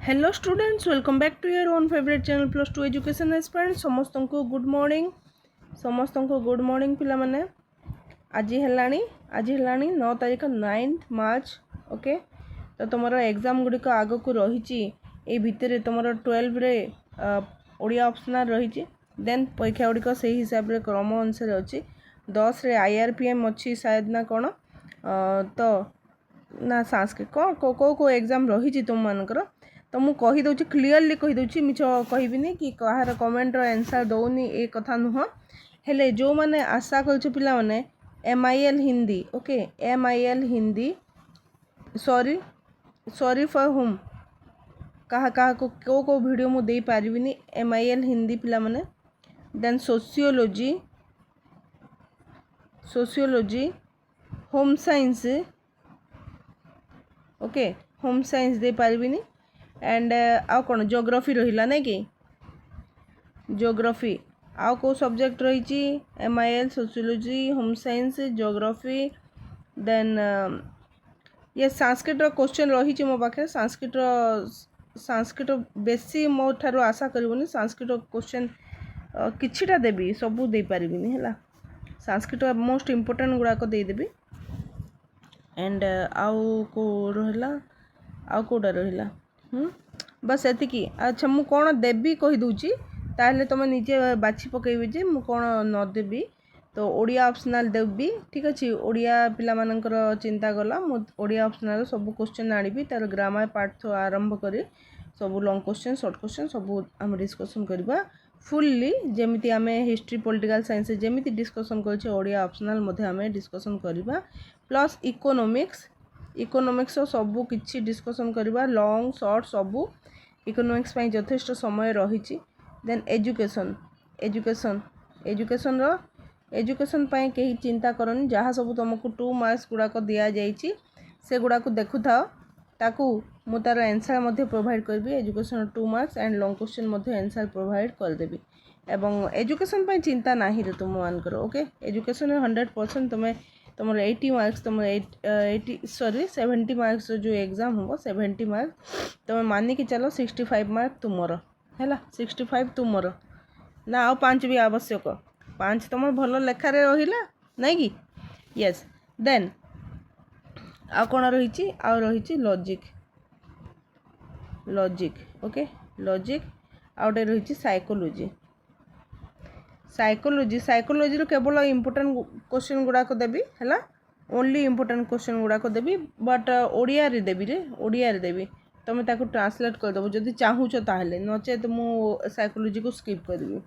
Hello students, welcome back to your own favourite channel plus two education aspirant. समस्त को good morning, समस्त को good morning पिला माने। आज है 9 तारीख 9 मार्च। ओके, तो तुम एग्जाम गुड़िक आग को रही भितर तुम 12 रे ओडिया ऑप्शनल रही। देन परीक्षा गुड़िक से हिसाब से क्रम अनुसार अच्छी 10 रे IRPM अच्छी शायद ना कौन तो ना संस्कृत कौन को एग्जाम रही तुम मानकर। तो मुझे कहीदे क्लीयरली कहीदे मिछ कहबिनी कि कहार कमेंटर आंसर दौनी ए कथा नुह। हेले जो मैंने आशा कर पिला माने MIL Hindi, okay MIL Hindi sorry for home कहा को वीडियो मु दे पारिबिनी। MIL हिंदी पिला माने। Then sociology home science, okay home science दे पारिबिनी। एंड आउ कौन जियोग्राफी रहिला नहीं कि जियोग्राफी आउ को सब्जेक्ट रही MIL sociology home science geography. Then ये संस्कृत क्वेश्चन रही मो पाखे। संस्कृत बेसी मो ठारू आशा करबनी। संस्कृत क्वेश्चन किछिटा देबी, सबू दे पारिबिनी हैला। संस्कृत मोस्ट इम्पोर्टेंट गुड़ाक देदेवी। एंड आउ को रहिला आउ कोटा रहिला बस एतिकी। अच्छा मु कौन देवी कहीदे ताहले तुम निजे बाछि पकेबे जे मु कौन न देवी। तो ओडिया ऑप्शनल देवी, ठीक अच्छे। ओडिया पिला मानकर चिंता गला मु ओडिया ऑप्शनल सब क्वेश्चन आनिबी। तार ग्रामर पार्ट तो आरंभ करी सब लॉन्ग क्वेश्चन शॉर्ट क्वेश्चन सब आम डिस्कशन करबा फुल्ली। जेमिति आमे हिस्ट्री पॉलिटिकल साइंस जेमिति डिस्कशन करछे ओडिया ऑप्शनल मध्ये आमे डिस्कशन करबा। प्लस इकोनॉमिक्स सबू किछि डिस्कशन करबा लॉन्ग शॉर्ट सबू। इकोनॉमिक्स पाई यथेष्ट समय रही। देन एजुकेशन पाई कहीं चिंता करनी। जहाँ सब तुमको 2 मार्क्स गुड़ाक दि जाइए से गुड़ाक देखु थाओ ताकू मु तार आंसर मध्य प्रोवाइड करबी। Education 2 marks and long question मध्य आंसर प्रोवाइड करदेवी। एवं एजुकेशन पाई चिंता नहीं रे तुम मानकर। ओके एजुकेशन 100% तुम्हें तुम 80 मार्क्स तुम 70 मार्क्स जो एग्जाम हम 70 मार्क्स तुम मानिक चलो 65 मार्क तुमर है। 65 तुमर ना आ 5 भी आवश्यक। 5 तुम भल लेखार रहा नहीं कि यस। देन आ कौन रही आ रही लॉजिक ओके लॉजिक आउटे रही साइकोलॉजी रो केवल इंपोर्टेंट क्वेश्चन गुड़ाक देवी है। ओनली इंपोर्टेंट क्वेश्चन गुड़ाक देवी बट ओडिया रे देवी रे ओडिया रे देवी। तुम ताको ट्रांसलेट करदेव जदि चाहूच ताहले नचे तो मु साइकोलॉजी को स्किप करदेवी।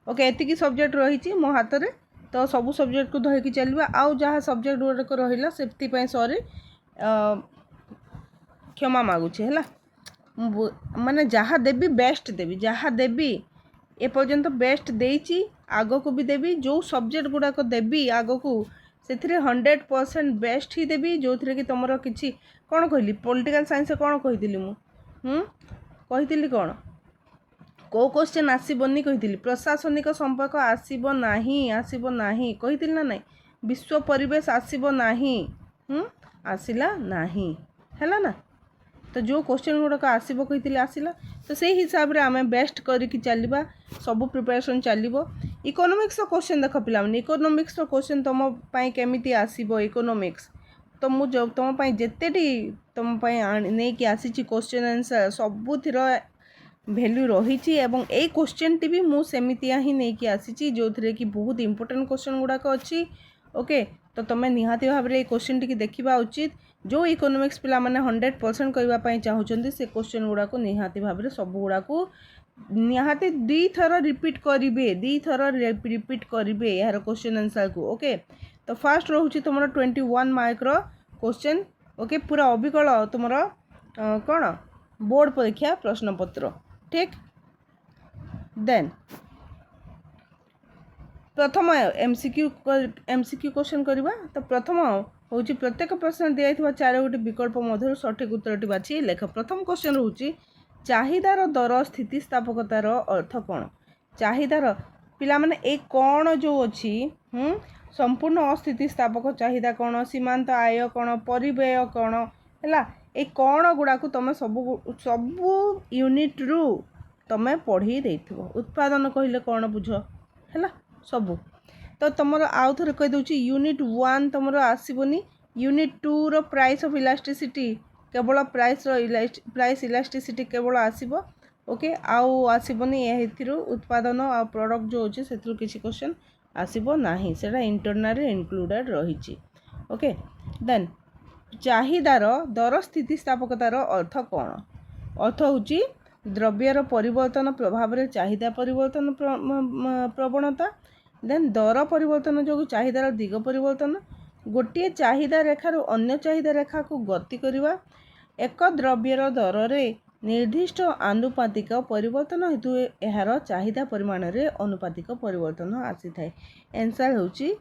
ओके एतिकी सब्जेक्ट रही मो हाथ रे। तो सबू सब्जेक्ट को धरिकी चलवा। आउ जहाँ सब्जेक्ट गुड़ाक रहा से सॉरी क्षमा मागुचे है। माने जहाँ देवी बेस्ट देवी, जहाँ देवी ए पर्यंत बेस्ट देची आग को भी देवी। जो सब्जेक्ट गुड़ाक देवी आग को से 100% बेस्ट ही देवी। जो थी कि तुम कि कौन कहली पॉलिटिकल साइंस कौन कही कही कौन को क्वेश्चन आसबनी कही प्रशासनिक संपर्क आसब नाही कही ना नहीं। विश्व परिवेश आसब नाही आसला नाही है ना। तो जो क्वेश्चन गुड़ाक आसब कही आसला तो से हिसाब रे आमे बेस्ट करके चलवा सब प्रिपरेशन चलो। इकोनॉमिक्स क्वेश्चन देख पिला इकोनॉमिक्स क्वेश्चन तुम पाई केमिति आसीबो इकोनॉमिक्स तो मु जो तुम पाई जेतेटी तुम पाई नहीं कि आसी क्वेश्चन आंसर सबुथिर वैल्यू रही। एवं ए क्वेश्चन टी भी मु सेमितिया ही नहीं कि आसी जो थी कि बहुत इंपोर्टेंट क्वेश्चन गुड़ाक अच्छी। ओके तो तुम्हें निहाती भाव में क्वेश्चन टी देखा उचित। जो इकोनॉमिक्स पिला माने 100% करने चाहते से क्वेश्चन गुड़ाक निहाती भाव में सब गुड़ाक निहाती 2 थर रिपीट करेंगे 2 थर रिपीट करेंगे यार क्वेश्चन आंसर को। ओके तो फास्ट रोचे तुम 21 मार्क रो क्वेश्चन। ओके पूरा अविकल तुम कौन बोर्ड परीक्षा प्रश्नपत्र, ठीक। देन प्रथम MCQ क्वेश्चन करवा। तो प्रथम हूँ प्रत्येक प्रश्न दिखाई 4 गोटी विकल्प मध्य सठिक उत्तर बाछी लेख। प्रथम क्वेश्चन रोचे चाहिदार दर स्थितिस्थापकतार अर्थ कौन। चाहिदार पिला माने एक कौन जो अच्छी संपूर्ण अस्थितिस्थापक चाहिदा कौन, सीमांत आय कौन, परिव्यय कौन है। ए कौन गुड़ा को तुम सब सबू यूनिट्रु तुम पढ़ी देथिबो। उत्पादन कहले कौन बुझ है सबू तो तुम आउ थे कहीदे यूनिट 1 तुम आसबनी यूनिट 2 रो प्राइस ऑफ इलास्टिसिटी केवल प्राइस इलास्टिसिटी केवल आसब ओके आउ आसबनी उत्पादन आ प्रोडक्ट जो अच्छे से किसी क्वेश्चन आसब नहीं सेटा इंटरनल इनक्लूडेड रही ओके देन चाहिदार दर स्थितिस्थापकतार अर्थ कौन अर्थ होची द्रव्यर परिवर्तन प्रभाव रे चाहिदा परिवर्तन प्रवणता देन दर परिवर्तन जो चाहिदार दिग परिवर्तन गोटे चाहिदा रेखार अन्य चाहिदा रेखा को गति करवा एक द्रव्यर दर रे निर्दिष्ट आनुपातिक परिवर्तन हेतु यार चाहिदा परिमाण रे अनुपातिक परिवर्तन आसी थाए। आंसर होची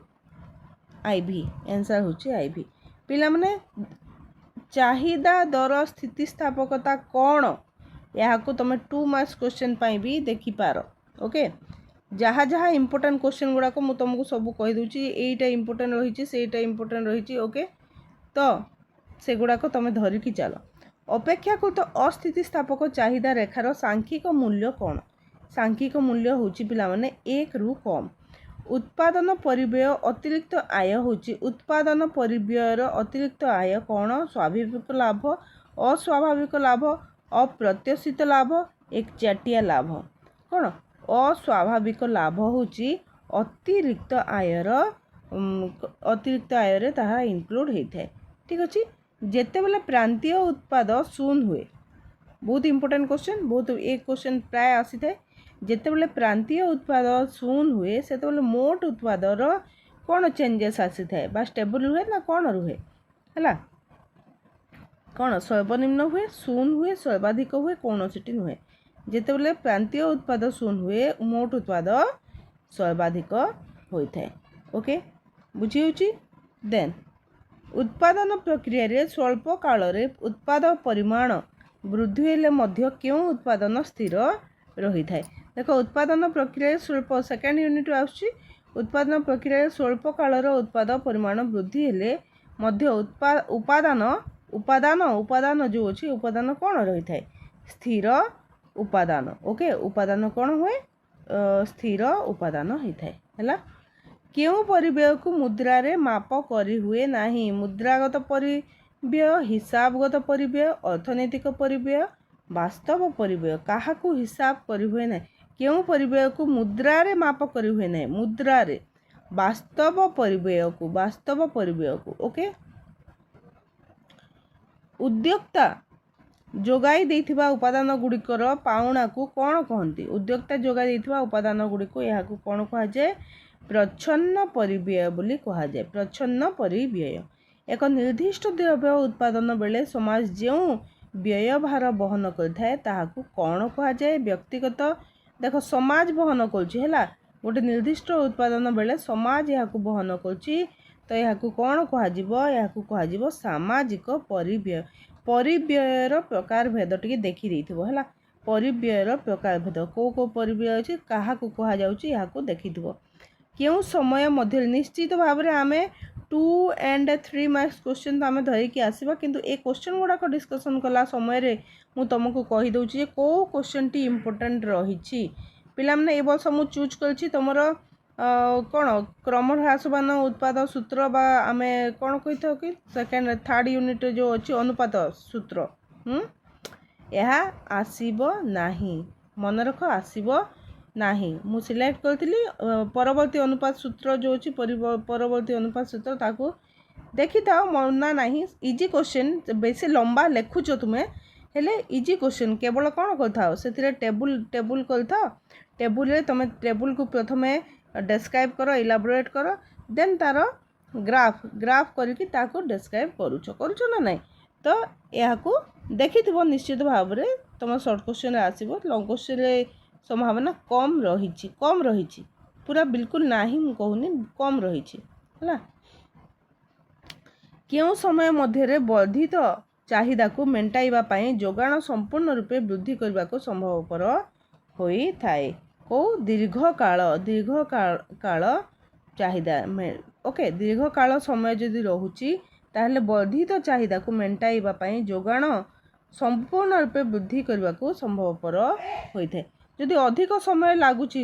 आईवी आंसर होची आईवी पिला माने चाहिदा दर स्थितिस्थापकता कौन यहाँ को तुम 2 मार्क्स क्वेश्चन पाई भी देखि पार ओके जहाँ जहाँ इंपोर्टेंट क्वेश्चन गुड़ाक मुझे तुमको सब कहीदे यहीटा इंपोर्टेंट रही सेटा इंपोर्टेंट रही ओके तो से गुड़ाक तुम धरिकी चल अपेक्षाकृत अस्थितिस्थापक चाहिदा रेखार सांख्यिक मूल्य कौन सांख्यिक मूल्य होची पिला माने 1 रु कम उत्पादन परिव्यय अतिरिक्त आय होची उत्पादन परिव्ययर अतिरिक्त आय कौन स्वाभाविक लाभ अस्वाभाविक लाभ अप्रत्याशित लाभ एक चाटिया लाभ कौन अस्वाभाविक लाभ होची अतिरिक्त आयर ताहा इनक्लूड होता है ठीक अच्छे जिते बेले प्रांतीय उत्पाद शून्य हुए बहुत इंपोर्टेंट क्वेश्चन बहुत एक क्वेश्चन प्राय आसी थाए जिते बेले प्रांतीय उत्पाद शून्य हुए से मोट उत्पादर कौन चेंजेस आसी थाए बा स्टेबल हुए ना कौन रुहे है कौन सर्वनिम्न हुए शून्य हुए सर्वाधिक हुए कौन सी नुहे जिते बेले प्रांतीय उत्पाद शून्य हुए मोट उत्पाद सर्वाधिक होता है ओके बुझी होची देन उत्पादन प्रक्रिया रे स्वल्प काल रे उत्पाद परिमाण वृद्धि हेले मध्य क्यों उत्पादन स्थिर रही थाए देखो उत्पादन प्रक्रिया स्वल्प सेकेंड यूनिट आसुची उत्पादन प्रक्रिया स्वल्प कालर उत्पाद परिमाण वृद्धि हेले मध्य उपादान जो अच्छी उपादान कौन रही थाए स्थिर उपादान ओके उपादान कौन हुए स्थिर उपादान होता है क्यों परिव्यय को मुद्रा रे माप करी हुए नहीं मुद्रागत परिव्यय हिसाबगत परिव्यय अर्थनैतिक परिव्यय वास्तव परिव्यय क्या हिसाब करी हुए ना क्यों परिव्यय को मुद्रा रे माप करी हुए ना मुद्रा रे वास्तव परिव्यय को ओके उद्योक्ता जोगाई देथिबा उपादान गुड़िकर पाउना को कौन कहती उद्योक्ता जोगाई देथिबा उपादान गुड़िक यह कौन कह जाए प्रच्छन्न परिव्यय बोली कह जाए प्रच्छन्न परिव्यय एक निर्दिष्ट द्रव्य उत्पादन बेले समाज जो व्यय भार बहन करें ताहाकू कौन कह जाए व्यक्तिगत देख समाज बहन करा गोटे निर्दिष्ट उत्पादन बेले समाज यहाँ बहन तो यह कौन कह सामाजिक परिव्यय परिव्ययर प्रकार भेद टी देखी है परिव्ययर प्रकार भेद कौ परिव्यय अच्छे क्या कह देखी क्यों समय मध्य निश्चित भाव में आम 2 and 3 मार्क्स क्वेश्चन तो आम धरिकी आसवा किंतु ए क्वेश्चन गुड़ाक डिस्कसन कला समय मु तुमको कहीदे कौ क्वेश्चन टी इम्पोर्टेंट रही पिलाने ए वर्ष मु चूज कर तुमर कौन क्रम ह्रासमान उत्पाद सूत्र बा आम कौन कही था कि सेकेंड थर्ड यूनिट जो अच्छी अनुपात सूत्र यह आसीबो नाही मन रख आसीबो नाही मु सिलेक्ट करथिली परवर्ती अनुपात सूत्र जो अच्छी परवर्ती अनुपात सूत्र ताको देखी था मना नहीं इजी क्वेश्चन बेसी लंबा लेखुच तुम्हें हेले इजी क्वेश्चन केवल कौन करथा से टेबुल करथा टेबुल रे तुम टेबुल को प्रथमे डिस्क्राइब कर इलाबोरेट कर देन तार ग्राफ करके ताको डिस्क्राइब करुच ना नहीं तो यह देखी निश्चित भाव में तुम शॉर्ट क्वेश्चन आसब लॉन्ग क्वेश्चन संभावना कम रही पूरा बिल्कुल नहीं मु कहूनी कम रही है क्यों समय मध्य वर्धित चाहिदा को मेंटाइबा पाई जोगाण संपूर्ण रूपे वृद्धि करने को संभवपर होता है को दीर्घ काल चाहिदा ओके दीर्घ काल समय जदि रोची ताहले वर्धित चाहिदा को मेंटाइबा पई जोगाण संपूर्ण रूपे वृद्धि करने को संभवपर होता है। जदि अधिक समय लगुच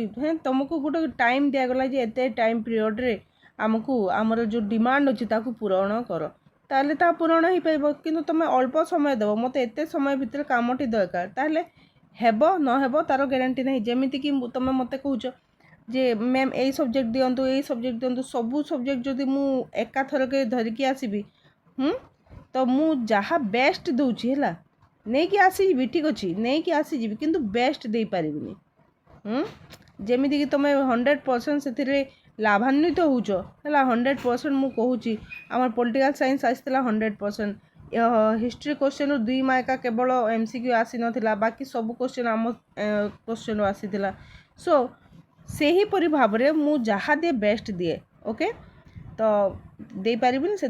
तुमको गोटे टाइम दिगला एत टाइम पीरियड रे आमको आमर जो डिमांड अच्छी पूरण कर ताहले ता पूरण हो पाइब कि तुम अल्प समय देव मत एत समय भितर कामटी दरकार ताहले हेब न हेब तार ग्यारंटी नहीं। जमीती कि तुम मत कौच जे मैम यही सब्जेक्ट दिंतु यही सब्जेक्ट दिंतु सबू सब्जेक्ट जदि मु एका थरके धरिकी आसबि तो मु जहाँ बेस्ट दूची है नहीं कि आसीजी ठीक अच्छे नहीं कि आसीजी किंतु बेस्ट दे पारिबिनी। जमीती कि तुम 100% से लाभान्वित होच है 100% मु कहूची आम पॉलिटिकल साइंस आसला 100%। हिस्ट्री क्वेश्चन 2 मार्क केवल MCQ आसी नथिला बाकी सब क्वेश्चन आम क्वेश्चन आसीथिला। सो सेही परि भाव रे मु जहाँ दिए बेस्ट दिए ओके तो दे पारिबिनी से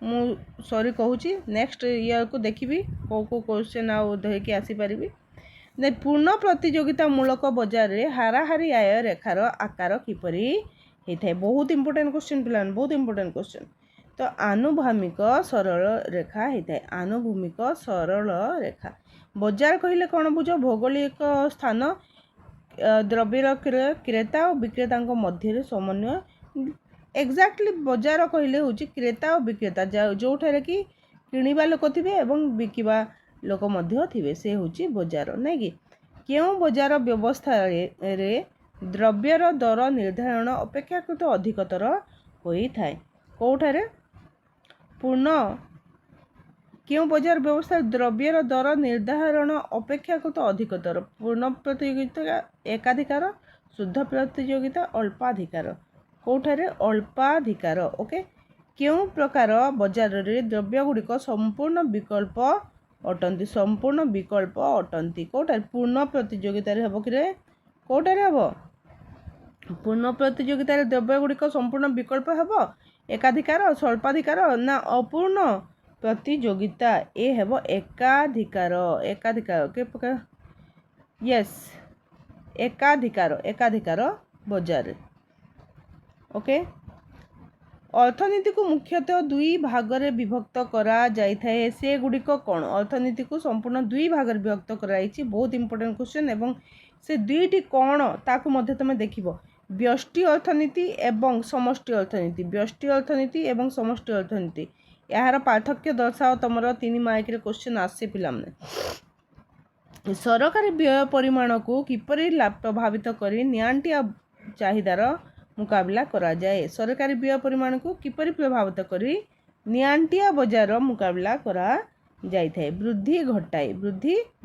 मु सॉरी कहूची नेक्स्ट ईयर को देखिबी को क्वेश्चन आउ धरिकी आसी पारिबी। पूर्ण प्रतियोगिता मूलक बजार रे हाराहारी आय रेखार आकार किपरि होता है बहुत इंपोर्टेंट क्वेश्चन पिला बहुत इंपोर्टेंट क्वेश्चन। तो आनुभूमिक सरल रेखा होता है आनुभूमिक सरल रेखा बजार कहले कौन बुझ भौगोलिक स्थान द्रव्यर क्रेता और विक्रेता मध्य समन्वय एक्जाक्टली बजार कहले हूँ क्रेता और विक्रेता जो कि किणवा लोक थे एवं बिकिबा लोक थे से हूँ बजार नहीं कि क्यों बजार व्यवस्था रे द्रव्यर दर निर्धारण अपेक्षाकृत अधिकतर होता है कौठारे पूर्ण क्यों बजार व्यवस्था द्रव्यर दर निर्धारण अपेक्षाकृत अधिकतर पूर्ण प्रतियोगिता एकाधिकार शुद्ध प्रतियोगिता अल्पाधिकार कौठारे अल्पाधिकार ओके क्यों प्रकार बजार रे द्रव्य गुड़िक संपूर्ण विकल्प अटंती कौटारे पूर्ण प्रतियोगिता हम कि कौटारे हम पूर्ण प्रतियोगिता द्रव्य गुड़िक संपूर्ण विकल्प हम एकाधिकार स्वल्पाधिकार ना अपूर्ण प्रतियोगिता ये हेब एकाधिकार एकाधिकार के प्रकार यस एकाधिकार बजार ओके अर्थनीति को मुख्यतः 2 भाग रे विभक्त करा जाई थाए से गुड़िक कौन अर्थनीति को संपूर्ण 2 भाग रे विभक्त कराई बहुत इंपोर्टेंट क्वेश्चन एवं से दुईटी कौन ताकू मध्य तुम देखिबो व्यष्टि अर्थनीति एवं समष्टि अर्थनीति व्यष्टि अर्थनीति एवं समष्टि अर्थनीति यार पार्थक्य दर्शाओ तुम 3 मार्क रे क्वेश्चन आसे पिला माने सरकारी व्यय परिमाण को किपरि प्रभावित करी नियांटिया चाहिदार मुकाबला करा जाए सरकारी व्यय परिमाण को किपरि प्रभावित करी नियांटिया बजार मुकाबला करा जाई थाए वृद्धि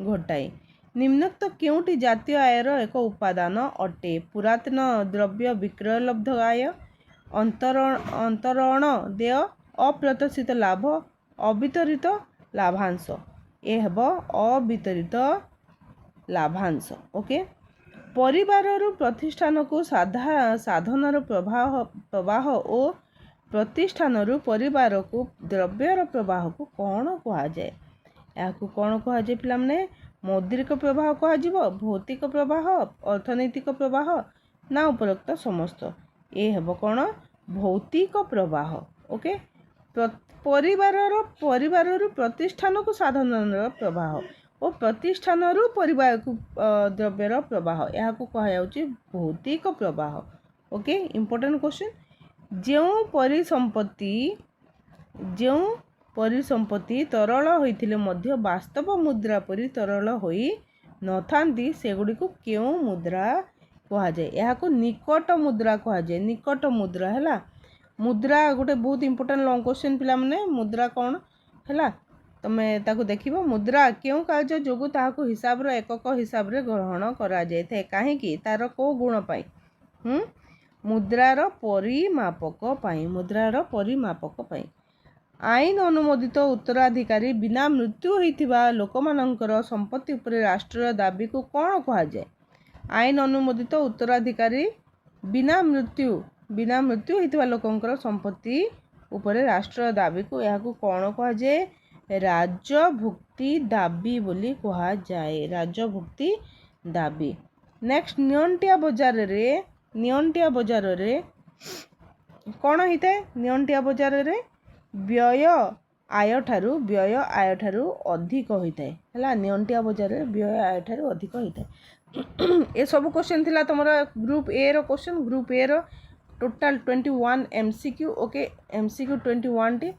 घटाई निम्नोक्त केउटी जातीय आयर एक उपादान अटे पुरातन द्रव्य विक्रय लब्ध आय अंतरण देय अप्रत्याशित लाभ अवितरित लाभांश ये हेब अवितरित लाभांश ओके परिवार प्रतिष्ठान को साधनर प्रवाह और प्रतिष्ठान परिवार को द्रव्यर प्रवाह को कौन कह जाए या कौन कह जाए पिला माने मौद्रिक प्रवाह कह भौतिक प्रवाह अर्थनैतिक प्रवाह ना उपरोक्त समस्त ये हेब कौन भौतिक प्रवाह ओके परिवार प्रतिष्ठान को साधनर प्रवाह और प्रतिष्ठान परिवार को द्रव्यर प्रवाह यह कहुच्छे भौतिक प्रवाह ओके इंपोर्टेंट क्वेश्चन जो परिसंपत्ति तरल होइथिले मध्य वास्तव मुद्रा परि तरल होई नथांती सेगुड़ी को क्यों मुद्रा कह जाए यह निकट मुद्रा कह जाए निकट मुद्रा है मुद्रा गोटे बहुत इंपोर्टेंट लॉन्ग क्वेश्चन पिला माने मुद्रा कौन है तमें ताकू देखिबो मुद्रा क्यों कार्य जोगु ताहाकू हिसाब रो एकक हिसाब रे ग्रहण करा जाय थे काहेकि तार को गुण पाई मुद्रार परिमापक पाई आईन अनुमोदित उत्तराधिकारी बिना मृत्यु होइथिबा लोकमानंकर संपत्ति उपरे राष्ट्र दाबी को कौन कहा जाए आईन अनुमोदित उत्तराधिकारी बिना मृत्यु होइथिबा लोकंकर संपत्ति उपरे राष्ट्र दाबी को यह कौन कहा जाए राजभुक्ति दाबी बोली कहा जाए राजभुक्ति दाबी। नेक्स्ट नियंटिया बजार रे कौन होता है नियंटिया बजार रे व्यय आय ठारू अधिक होता है निअंटिया बजार में व्यय आय ठारू अधिक होता है ये सब क्वेश्चन थिला तुमरा ग्रुप ए रो क्वेश्चन ग्रुप ए रो टोटाल 21 MCQ ओके MCQ 21 टी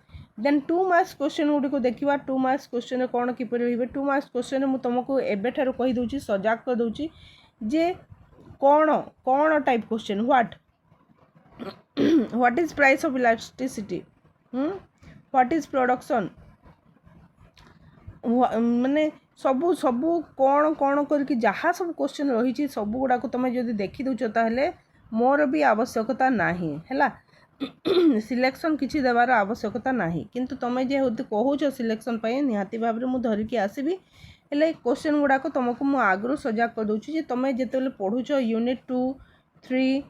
देन 2 मार्क्स क्वेश्चन गुडी को देखिबा 2 मार्क्स क्वेश्चन कोन किपर होइबे 2 मार्क्स क्वेश्चन मु तुमको एबे ठारू कहि दोची सजाग कर दोची जे कोन कोन type question what is price of electricity what is production माने सबू सबू कौन कौन करके जहाँ सब क्वेश्चन रही सब गुड़ाक तुम जब देखी दौच ताहले मोर भी आवश्यकता नहीं है सिलेक्शन किसी देवार आवश्यकता नहीं किंतु तुम जेहेतु कहूच सिलेक्शन निहाती भाव में मुझे धरिकी आसबि हेल्ले क्वेश्चन गुड़ाक तुमको मुझे आगु सजाग कर दूसरी तुम जो पढ़ुच यूनिट 2 3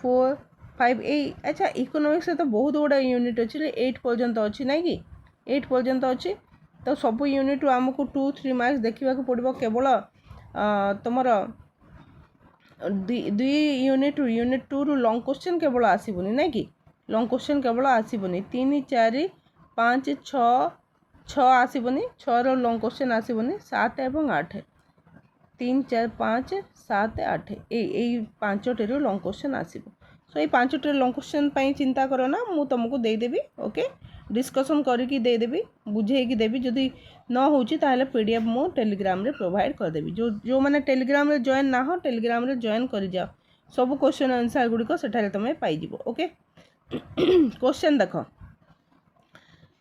4 5 ए अच्छा इकोनॉमिक्स तो बहुत गुड़ा यूनिट अच्छी 8 पर्यंत अच्छी ना कि 8 पर्यंत अच्छी तो सब यूनिट आमको 2-3 मार्क्स देखा पड़ो केवल तुम दुई यूनिट 2 रु लॉन्ग क्वेश्चन केवल आसबनी ना कि लॉन्ग क्वेश्चन केवल आसबनी 3 4 5 6 आसबनी 6 रो लॉन्ग क्वेश्चन आसबनी 7 एवं 8 3 4 5 7 8 यही 5टी लॉन्ग क्वेश्चन आसब सो ये 5टी लॉन्ग क्वेश्चन चिंता करो ना मु तुमको देदेवी ओके डिस्कसन करके देदेवी बुझेकी देवी जदि न होची ताहले पीडीएफ मु टेलीग्राम रे प्रोवाइड कर देवी जो माने टेलीग्राम रे जॉइन ना हो टेलीग्राम रे जॉइन कर जाओ सब क्वेश्चन आंसर गुडी को सेठारे तमे पाई जिवो ओके क्वेश्चन देखो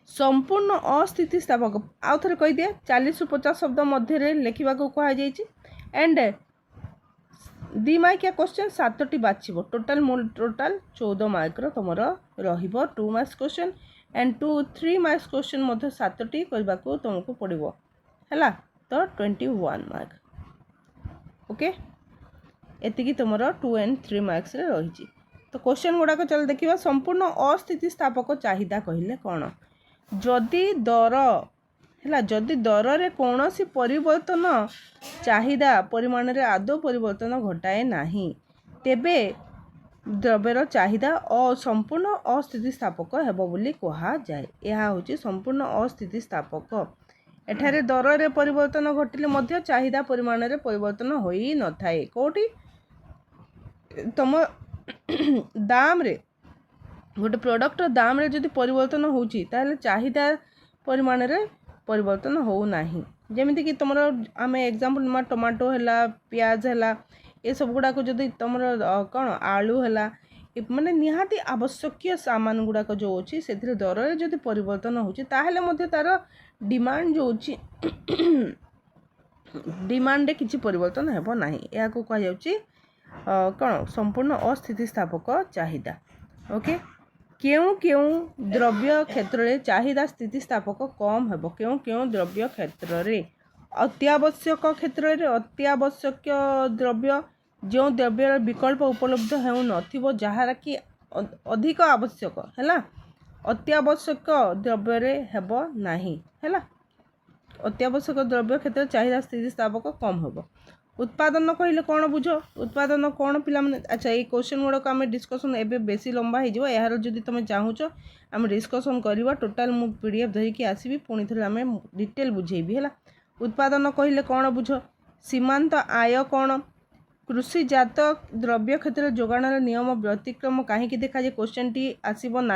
संपूर्ण अस्थितिस्थापक आउ थरे कहि दिया 40 रु 50 शब्द मध्य रे लिखिबा को कहा जायछि एंड 2 मार्किया क्वेश्चन 7टी बाछिबो टोटल 14 मार्क रो तमरो रहिबो 2 marks question and 3 marks question मध्य 7टी करबा को तुमको पड़िबो हैला तो 21 मार्क ओके एतिकी तुमरो 2 एंड 3 मार्क्स रे रहिछि तो क्वेश्चन गुडा को चल देखिबा संपूर्ण अस्थितिस्थापक चाहिदा कहिले कोन जदि दर हैला जदि दर रे कोनोसी परिवर्तन चाहिदा परिमाण रे आदौ परिवर्तन घटाए नाही तेबे द्रव्यर चाहिदा संपूर्ण अस्थितिस्थापक हेबो बोली कहा जाए यह होची संपूर्ण अस्थितिस्थापक एठारे दर रे परिवर्तन घटिले मध्य चाहिदा परिमाण रे परिवर्तन होई न थाए कोठी तम दाम रे गोटे प्रोडक्ट दाम रे जदि परिवर्तन होची ताहले चाहिदा परिमाण रे परिवर्तन हो नाही जेमिति कि तुमरो आमे एग्जांपल मा टमाटो हैला प्याज हैला ये सब गुड़ा को जदि तुमरो कौन आलू हैला माने निहाती आवश्यक सामान गुड़ाक जो अच्छी से दर रे जदि परिवर्तन होची ताहले मध्य तार डिमांड जो अच्छी डिमांड रे किछि परिवर्तन हेबो नाही या को कहा जाउची कौन संपूर्ण अस्थितिस्थापक चाहिदा ओके क्यों क्यों द्रव्य क्षेत्र में चाहिदा स्थितिस्थापक कम हेबो क्यों क्यों द्रव्य क्षेत्र में अत्यावश्यक क्षेत्र में अत्यावश्यक द्रव्य जो द्रव्य विकल्प उपलब्ध हो नथिबो जहार कि अधिक आवश्यक हैला अत्यावश्यक द्रव्य रे हेबो नाही हैला अत्यावश्यक द्रव्य क्षेत्र चाहिदा स्थितिस्थापक कम हेबो उत्पादन कहले कौन बुझ उत्पादन कौन पिला माने अच्छा ये क्वेश्चन गुड़ाक आम डिस्कसन एवं बेसी लंबा हो यार जदि तुम चाहूच आम डिस्कसन करवा टोटाल मु पीडीएफ धरिकी आसबि पुणी थे आम डिटेल बुझेबी है उत्पादन कहले कौन बुझ सीमांत आय कौन कृषिजात द्रव्य क्षेत्र जोगाण नियम व्यतिक्रम कहीं देखा जाए क्वेश्चन टी आसब ना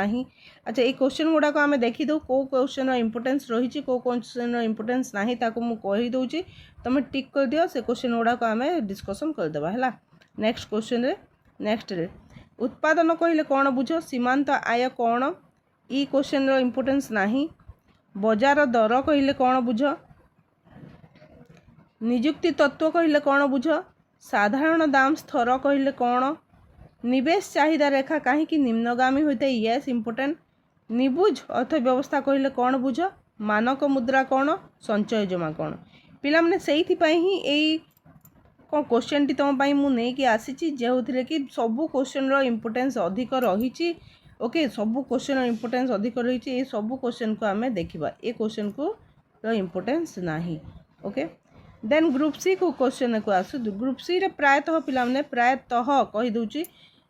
अच्छा ये क्वेश्चन गुड़ाक आम देखीदे कौ क्वेश्चन इंपोर्टेंस रही कौ क्वेश्चन इंपोर्टेंस ना मुझे तुम टिक कर दियो से क्वेश्चन गुड़ाक आम डिस्कसन करदेबा है नेक्स्ट क्वेश्चन रे नेक्स्ट रे उत्पादन कहले कौन बुझ सीमांत आय कौन ई क्वेश्चन रो इंपोर्टेंस ना बजार दर कहले कौन बुझ निजुक्ति तत्व कहले कौन बुझ साधारण दाम स्तर कहले कौन निवेश चाहिदा रेखा कहीं निम्नगामी होता है यस इंपोर्टेंट निबुझ अर्थव्यवस्था कहले कौन बुझ मानक मुद्रा कौन संचय जमा कौन पिला माने सेइथि पई ही एई कौन क्वेश्चन टी तुम मु नहीं आसी जो थे कि सबू क्वेश्चन रो इंपोर्टेंस अधिक रही ओके सबू क्वेश्चन इंपोर्टेंस अधिक रही सबू क्वेश्चन को आम देखा ये क्वेश्चन को इंपोर्टेंस नाही ओके देन ग्रुप सी को क्वेश्चन को आसु ग्रुप सी रे प्रायतः पिला माने प्रायतः कहि दउची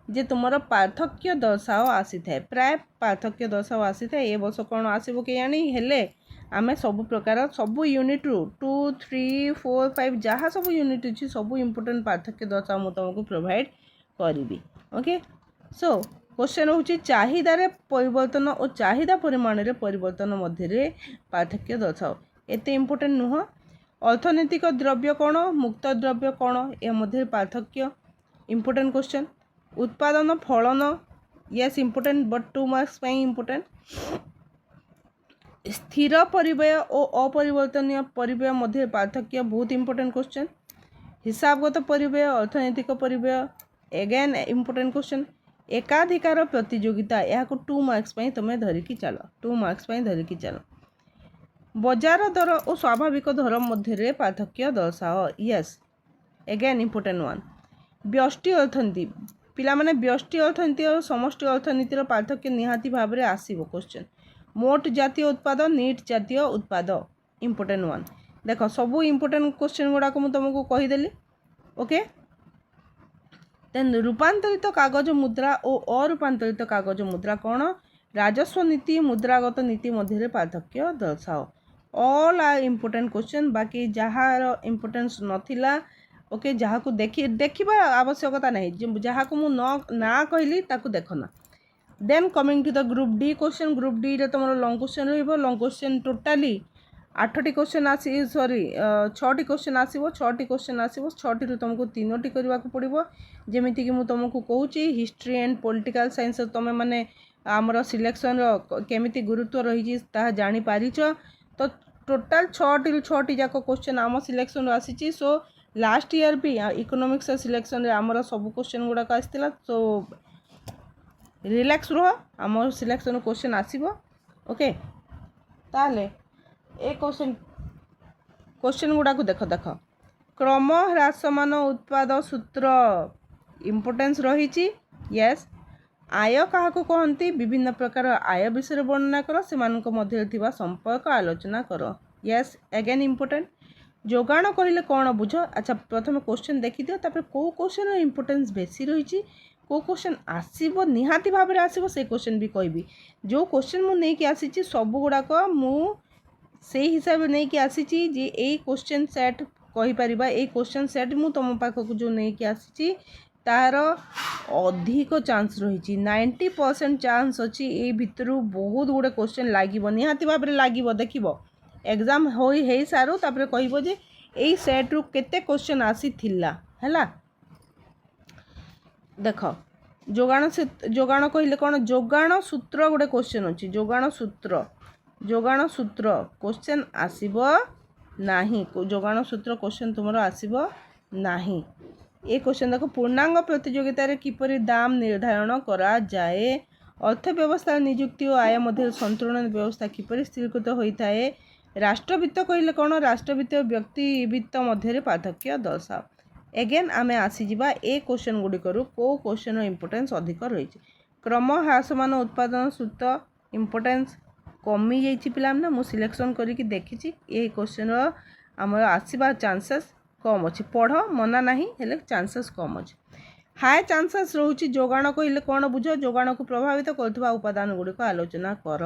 जे तुमर पार्थक्य दर्शाओ आसी थाए प्राय पार्थक्य दर्शाओ आसी थाए ए वर्ष कौन आसो के हेले आम सब प्रकार सब यूनिट रु 2 3 4 5 जहाँ सब यूनिट अच्छी सब इम्पोर्टेंट पार्थक्य दर्शाओ मुझे तुमको प्रोवाइड करी ओके सो क्वेश्चन हूँ चाहिदार परिवर्तन और चाहिदा परिमाण रे परिवर्तन मध्य पार्थक्य दर्शाओ एते इम्पोर्टेंट नुह अर्थनैतिक द्रव्य कौन मुक्त द्रव्य कौन ए मध्य पार्थक्य इम्पोर्टेंट क्वेश्चन उत्पादन फलन yes important but 2 marks important स्थिर परिव्यय और अपरिवर्तनीय परिव्यय मध्य पार्थक्य बहुत इम्पोर्टेंट क्वेश्चन हिसाबगत परिव्यय अर्थनैतिक परिव्यय एगेन इम्पोर्टेंट क्वेश्चन एकाधिकार प्रतियोगिता यहाँ 2 मार्क्स तुम्हें धरिकी चल 2 मार्क्स धरिकी चल बजार दर और स्वाभाविक दर मध्य पार्थक्य दर्शाओ यस एगेन इम्पोर्टेंट वन व्यष्टि अर्थनीति पिला माने व्यष्टि अर्थनीति और समष्टि अर्थनीतिर पार्थक्य निहाती भाव में आसीबो क्वेश्चन मोट जातीय उत्पाद नीट जातीय उत्पाद इम्पोर्टेंट वन देख सबू इम्पोर्टेंट क्वेश्चन गुड़ाक मुझे तुमको कहीदेली ओके देन रूपांतरित कागज मुद्रा और अरूपांतरित कागज मुद्रा कौन राजस्व नीति मुद्रागत नीति मध्य पार्थक्य दर्शाओ ऑल आर इम्पोर्टेंट क्वेश्चन बाकी जार इम्पोर्टेंस नथिला ओके जहाँ को देखा आवश्यकता नहीं जहाँ को मु ना कहली ताकू देखना then coming to the group D question group D रे तुम long question long question totally 8टी क्वेश्चन आसी सॉरी 6टी क्वेश्चन आसो 6टी क्वेश्चन आसो 6टी रु तुमको 3टी करने को पड़ो जमीती कि मुझे तुमको कहूँ हिस्ट्री एंड पॉलिटिकल साइंस तुम मैंने आमर सिलेक्शन केमिति गुरुत्व रही जापार तो टोटाल 6टी जाक क्वेश्चन आम सिलेक्शन आसी सो लास्ट ईयर भी इकोनॉमिक्स सिलेक्शन रे आमर सब क्वेश्चन गुड़ाक आसाला सो रिलैक्स रुह आम सिलेक्शन क्वेश्चन आसो ओके ताले ए क्वेश्चन गुड़ाक देख देख क्रम ह्रासमान उत्पाद सूत्र इम्पोर्टेंस रही यस आय क्या कहती विभिन्न प्रकार आय विषय वर्णना कर से मध्य संपर्क आलोचना कर यस अगेन इम्पोर्टेंट जोगाण कहले कौन बुझ अच्छा प्रथम क्वेश्चन देखी दियो तापर को क्वेश्चन इम्पोर्टेंस बेसी रही को क्वेश्चन आसीबो निहाती भाव में आसीबो से क्वेश्चन भी कहबी जो क्वेश्चन मु नहीं कि आसी सब गुड़ाक मु से हिसाब से नहीं कि आसी जे ए क्वेश्चन सेट कहि परिबा ए क्वेश्चन सेट मु तुम पाखक जो नहीं कि आसी तार अधिक चांस रही 90% चांस अच्छी ए भितर बहुत गुड़े क्वेश्चन लगे निहाती भाव में लगे देखिबो एग्जाम हो सारू तापर कहबो जे एई सेट रु केते क्वेश्चन आसी थिला हैला देख जोगाण कहले कौन जोगाण सूत्र गोटे क्वेश्चन अच्छी जोगाण सूत्र क्वेश्चन आसीबो नाही जोगाण सूत्र क्वेश्चन तुमरो आसीबो नाही ए क्वेश्चन देखो पूर्णांग प्रतियोगिता रे किपरि दाम निर्धारण करा जाए अर्थव्यवस्था नियुक्ति और आय मध्य संतुलन व्यवस्था किपरि स्थिरीकृत होता है राष्ट्रवित्त कहले कौन राष्ट्रवित्त और व्यक्ति वित्त मध्य पार्थक्य दर्शाओ एगेन आम आसीजा ए क्वेश्चन गुड़िकर कौ क्वेश्चन इम्पोर्टेंस अधिक रही क्रम ह्रासमान उत्पादन सूत्र इम्पोर्टेंस कमी जाइए पिला ना मु सिलेक्शन करके देखी ये क्वेश्चन आमर आसवा चांसेस कम अच्छे पढ़ मना नहीं हेले चांसेस कम अच्छे हाई चांसेस रोचे जोगाण कहले कौन बुझ जोगाण को प्रभावित कर उपादान गुड़िक आलोचना कर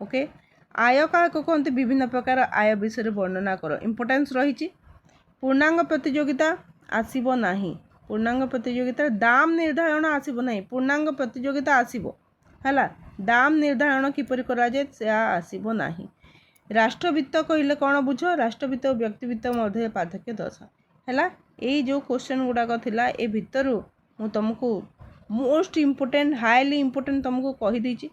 ओके आय क्या कहते विभिन्न प्रकार आय विषय वर्णना कर इम्पोर्टेंस रही पूर्णांग प्रतियोगिता आसीबो नाही पूर्णांग प्रतियोगिता दाम निर्धारण आसीबो नाही पूर्णांग प्रतियोगिता आसीबो हैला दाम निर्धारण किपरि करा जाय से आसीबो नाही राष्ट्रवित्त कहले कौन बुझ राष्ट्रवित्त और व्यक्तिवित्त मध्य पार्थक्य दर्शा हैला ए जो क्वेश्चन गुड़ाक थिला ए भितरु मु तुमको मोस्ट इम्पोर्टेंट हाईली इम्पोर्टेंट तुमको कहि देछि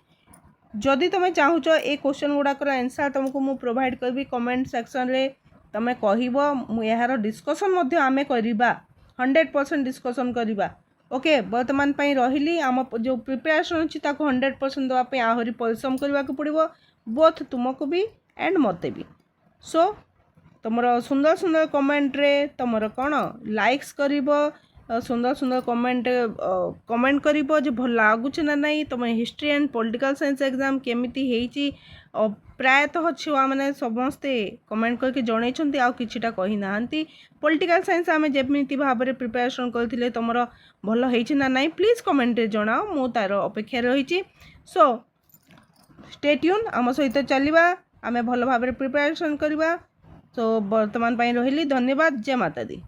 जदि तुम चाहूच ए क्वेश्चन गुड़ाकर आंसर तुमको मु प्रोवाइड करबी कमेंट सेक्शन रे तमें कहब यार डिस्कसन आम करवा 100% डिस्कसन करवा ओके बर्तमान रही आम जो प्रिपेरेसन अच्छी 100% देवाई आहरी परिश्रम करने को पड़ो बोथ तुमको भी एंड मते भी सो तुम सुंदर सुंदर कमेंट रे तुम कौन लाइक्स कर सुंदर सुंदर कमेंट करिबो जे भल लागुच ना नहीं तुम history and political science exam केमिति हेची प्रायतः छुआ मैंने समस्ते कमेंट करके जन आउ किछिटा कही नाहंती पॉलिटिकल साइंस आम जमीती भाव में प्रिपरेशन करथिले तुमर भल हेची ना नहीं प्लीज कमेंट रे जणाओ मु तार अपेक्षा रही सो स्टे ट्यून आम सहित चलिबा आमे भल भाव में प्रिपरेशन करबा सो वर्तमान रही धन्यवाद जय माता दी।